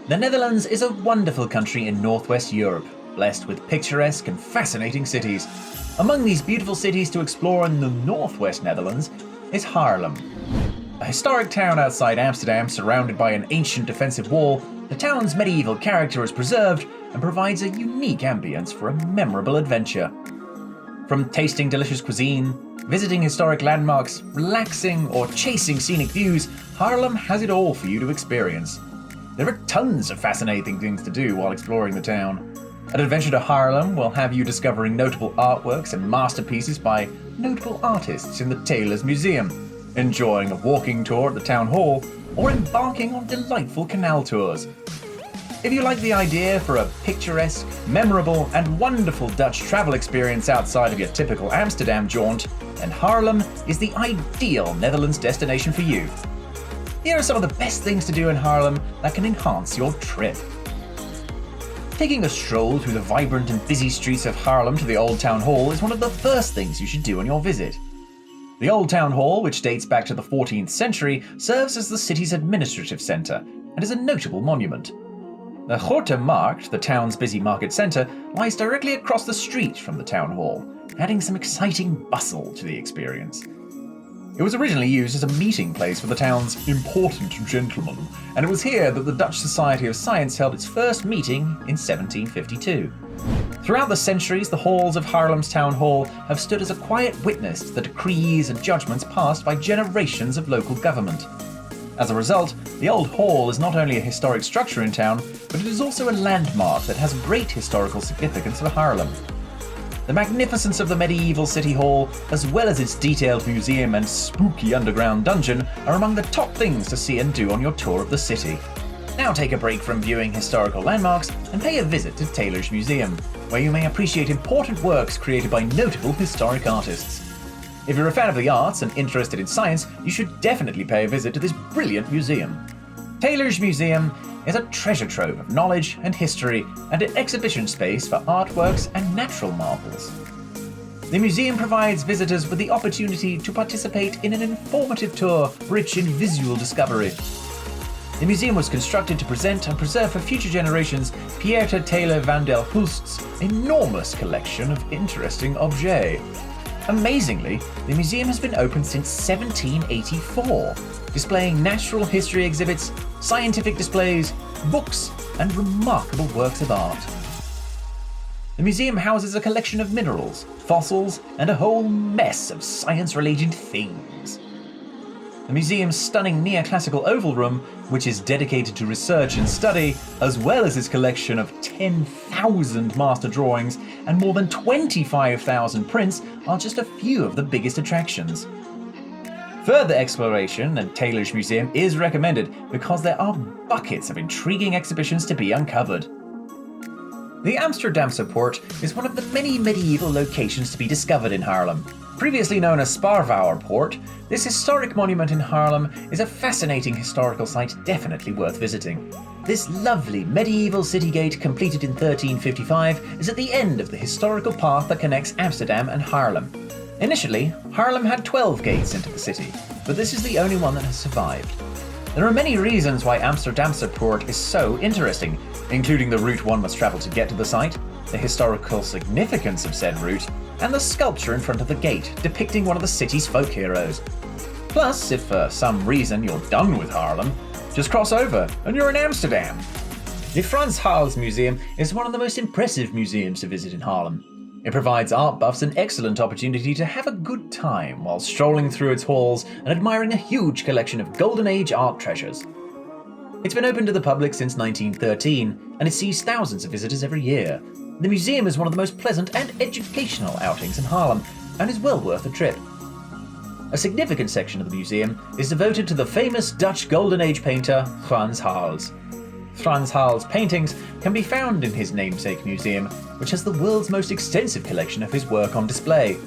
The Netherlands is a wonderful country in northwest Europe, blessed with picturesque and fascinating cities. Among these beautiful cities to explore in the northwest Netherlands is Haarlem. A historic town outside Amsterdam surrounded by an ancient defensive wall, the town's medieval character is preserved and provides a unique ambience for a memorable adventure. From tasting delicious cuisine, visiting historic landmarks, relaxing, or chasing scenic views, Haarlem has it all for you to experience. There are tons of fascinating things to do while exploring the town. An adventure to Haarlem will have you discovering notable artworks and masterpieces by notable artists in the Teylers Museum, enjoying a walking tour at the town hall, or embarking on delightful canal tours. If you like the idea for a picturesque, memorable, and wonderful Dutch travel experience outside of your typical Amsterdam jaunt, then Haarlem is the ideal Netherlands destination for you. Here are some of the best things to do in Haarlem that can enhance your trip. Taking a stroll through the vibrant and busy streets of Haarlem to the Old Town Hall is one of the first things you should do on your visit. The Old Town Hall, which dates back to the 14th century, serves as the city's administrative centre and is a notable monument. The Grote Markt, the town's busy market centre, lies directly across the street from the town hall, adding some exciting bustle to the experience. It was originally used as a meeting place for the town's important gentlemen, and it was here that the Dutch Society of Science held its first meeting in 1752. Throughout the centuries, the halls of Haarlem's town hall have stood as a quiet witness to the decrees and judgments passed by generations of local government. As a result, the old hall is not only a historic structure in town, but it is also a landmark that has great historical significance for Haarlem. The magnificence of the medieval city hall, as well as its detailed museum and spooky underground dungeon, are among the top things to see and do on your tour of the city. Now take a break from viewing historical landmarks and pay a visit to Teylers Museum, where you may appreciate important works created by notable historic artists. If you're a fan of the arts and interested in science, you should definitely pay a visit to this brilliant museum. Teylers Museum is a treasure trove of knowledge and history and an exhibition space for artworks and natural marvels. The museum provides visitors with the opportunity to participate in an informative tour rich in visual discovery. The museum was constructed to present and preserve for future generations Pieter Teylers van der Hulst's enormous collection of interesting objets. Amazingly, the museum has been open since 1784, displaying natural history exhibits, scientific displays, books, and remarkable works of art. The museum houses a collection of minerals, fossils, and a whole mess of science-related things. The museum's stunning neoclassical oval room, which is dedicated to research and study, as well as its collection of 10,000 master drawings and more than 25,000 prints, are just a few of the biggest attractions. Further exploration at Teylers Museum is recommended because there are buckets of intriguing exhibitions to be uncovered. The Amsterdamse Poort is one of the many medieval locations to be discovered in Haarlem. Previously known as Bavo Poort, this historic monument in Haarlem is a fascinating historical site definitely worth visiting. This lovely medieval city gate, completed in 1355, is at the end of the historical path that connects Amsterdam and Haarlem. Initially, Haarlem had 12 gates into the city, but this is the only one that has survived. There are many reasons why Amsterdamse Poort is so interesting, including the route one must travel to get to the site, the historical significance of said route, and the sculpture in front of the gate depicting one of the city's folk heroes. Plus, if for some reason you're done with Haarlem, just cross over and you're in Amsterdam. The Frans Hals Museum is one of the most impressive museums to visit in Haarlem. It provides art buffs an excellent opportunity to have a good time while strolling through its halls and admiring a huge collection of Golden Age art treasures. It's been open to the public since 1913, and it sees thousands of visitors every year. The museum is one of the most pleasant and educational outings in Haarlem, and is well worth a trip. A significant section of the museum is devoted to the famous Dutch Golden Age painter Frans Hals. Frans Hals' paintings can be found in his namesake museum, which has the world's most extensive collection of his work on display.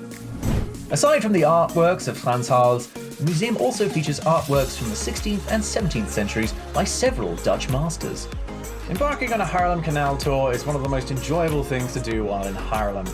Aside from the artworks of Frans Hals, the museum also features artworks from the 16th and 17th centuries by several Dutch masters. Embarking on a Haarlem Canal tour is one of the most enjoyable things to do while in Haarlem.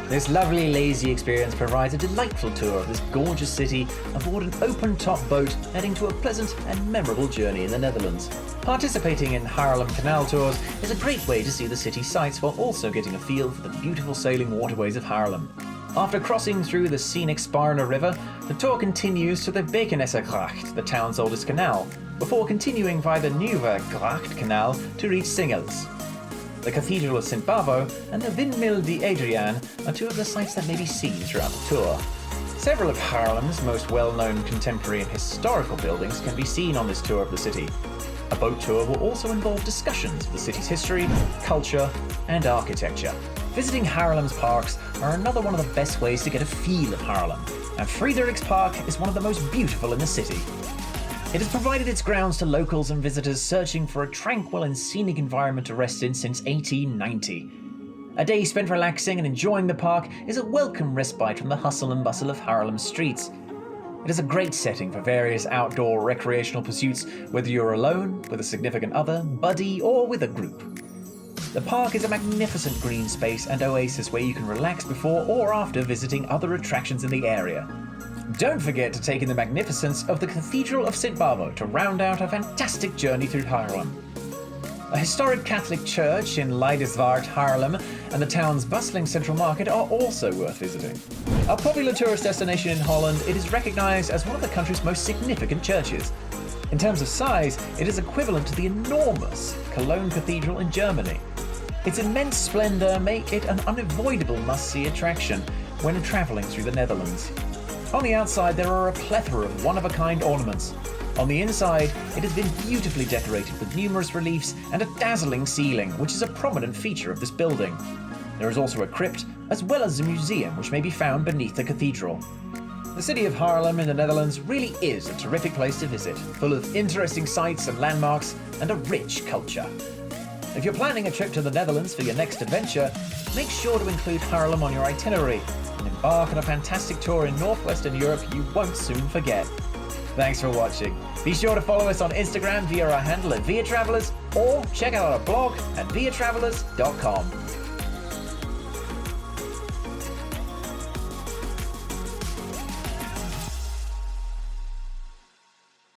This lovely lazy experience provides a delightful tour of this gorgeous city aboard an open-top boat heading to a pleasant and memorable journey in the Netherlands. Participating in Haarlem Canal tours is a great way to see the city's sights while also getting a feel for the beautiful sailing waterways of Haarlem. After crossing through the scenic Spaarne River, the tour continues to the Bekenessergracht, the town's oldest canal, before continuing via the Nieuwe Gracht Canal to reach Singels. The Cathedral of St. Bavo and the Windmill de Adriaan are two of the sights that may be seen throughout the tour. Several of Haarlem's most well-known contemporary and historical buildings can be seen on this tour of the city. A boat tour will also involve discussions of the city's history, culture, and architecture. Visiting Haarlem's parks are another one of the best ways to get a feel of Haarlem, and Friedrichs Park is one of the most beautiful in the city. It has provided its grounds to locals and visitors searching for a tranquil and scenic environment to rest in since 1890. A day spent relaxing and enjoying the park is a welcome respite from the hustle and bustle of Haarlem's streets. It is a great setting for various outdoor recreational pursuits, whether you're alone, with a significant other, buddy, or with a group. The park is a magnificent green space and oasis where you can relax before or after visiting other attractions in the area. Don't forget to take in the magnificence of the Cathedral of St. Bavo to round out a fantastic journey through Haarlem. A historic Catholic church in Leidesvaart, Haarlem, and the town's bustling central market are also worth visiting. A popular tourist destination in Holland, it is recognized as one of the country's most significant churches. In terms of size, it is equivalent to the enormous Cologne Cathedral in Germany. Its immense splendor make it an unavoidable must-see attraction when traveling through the Netherlands. On the outside, there are a plethora of one-of-a-kind ornaments. On the inside, it has been beautifully decorated with numerous reliefs and a dazzling ceiling, which is a prominent feature of this building. There is also a crypt, as well as a museum which may be found beneath the cathedral. The city of Haarlem in the Netherlands really is a terrific place to visit, full of interesting sights and landmarks and a rich culture. If you're planning a trip to the Netherlands for your next adventure, make sure to include Haarlem on your itinerary and embark on a fantastic tour in northwestern Europe you won't soon forget. Thanks for watching. Be sure to follow us on Instagram via our handle at ViaTravelers or check out our blog at viatravelers.com.